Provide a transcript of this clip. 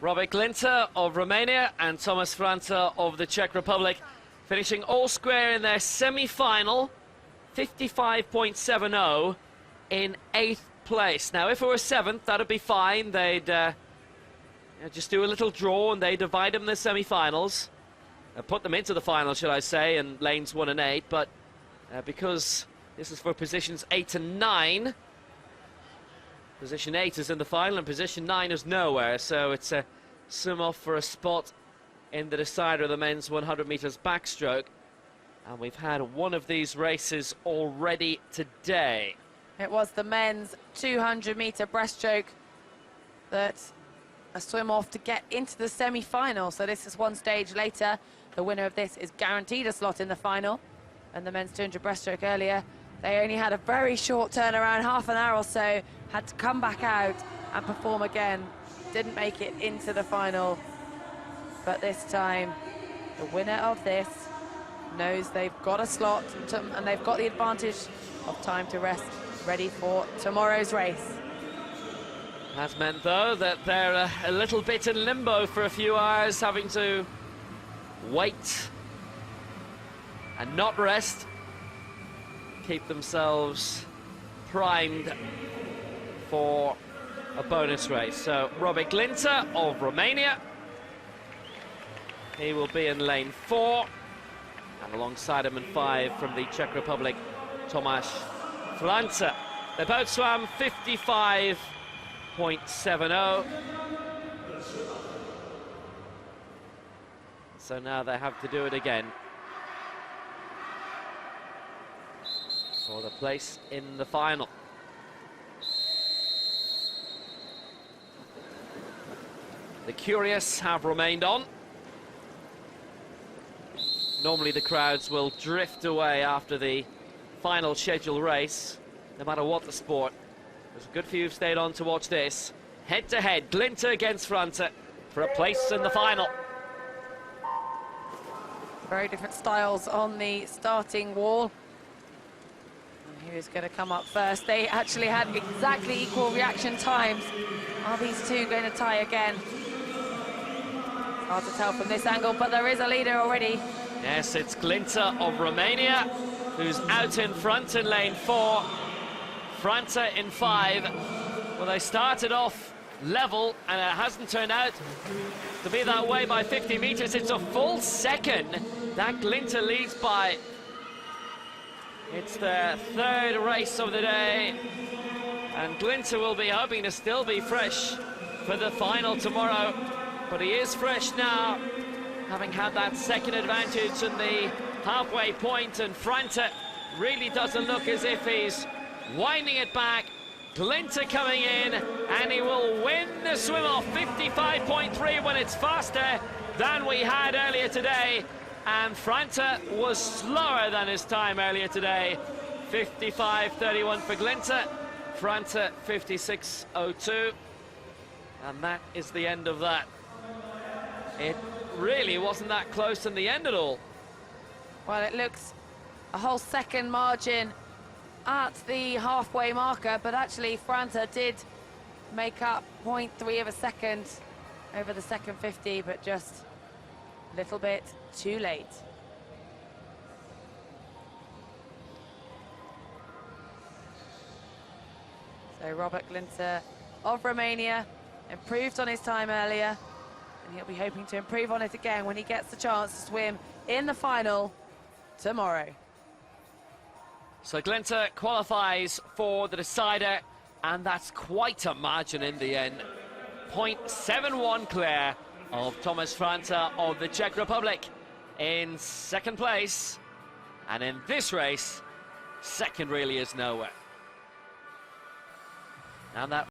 Robert Glinter of Romania and Tomáš Franta of the Czech Republic finishing all square in their semi-final, 55.70 in 8th place. Now, if it were 7th, that'd be fine. They'd just do a little draw and they divide them in the semi-finals. Put them into the final, should I say, in lanes 1 and 8. But because this is for positions 8 and 9, position 8 is in the final and position 9 is nowhere. So it's a swim-off for a spot in the decider of the men's 100 metres backstroke. And we've had one of these races already today. It was the men's 200-metre breaststroke that a swim off to get into the semi-final. So this is one stage later. The winner of this is guaranteed a slot in the final. And the men's 200 breaststroke earlier, they only had a very short turnaround, half an hour or so, had to come back out and perform again. Didn't make it into the final. But this time, the winner of this knows they've got a slot and they've got the advantage of time to rest, ready for tomorrow's race. Has meant, though, that they're a little bit in limbo for a few hours, having to wait and not rest, keep themselves primed for a bonus race. So Robert Glinter of Romania, he will be in lane 4, and alongside him in 5 from the Czech Republic, Tomáš Franta. They both swam 55.70. So now they have to do it again for the place in the final. The curious have remained on. Normally the crowds will drift away after the final scheduled race, no matter what the sport. There's a good few who've stayed on to watch this. Head-to-head, Glinter against Franta for a place in the final. Very different styles on the starting wall. And who's going to come up first? They actually had exactly equal reaction times. Are these two going to tie again? It's hard to tell from this angle, but there is a leader already. Yes, it's Glinter of Romania, who's out in front in lane 4. Franta in 5. Well, they started off level, and it hasn't turned out to be that way by 50 metres. It's a full second that Glinter leads by. It's the 3rd race of the day, and Glinter will be hoping to still be fresh for the final tomorrow. But he is fresh now, having had that second advantage in the halfway point, and Franta really doesn't look as if he's winding it back. Glinter coming in, and he will win the swim-off, 55.3, when it's faster than we had earlier today. And Franta was slower than his time earlier today. 55.31 for Glinter, Franta 56.02. And that is the end of that. It really wasn't that close in the end at all. Well, it looks a whole second margin at the halfway marker, but actually Franta did make up 0.3 of a second over the second 50, but just a little bit too late. So Robert Glinter of Romania improved on his time earlier, and he'll be hoping to improve on it again when he gets the chance to swim in the final tomorrow. So Glinter qualifies for the decider, and that's quite a margin in the end. 0.71 clear of Tomáš Franta of the Czech Republic in 2nd place. And in this race, second really is nowhere. And that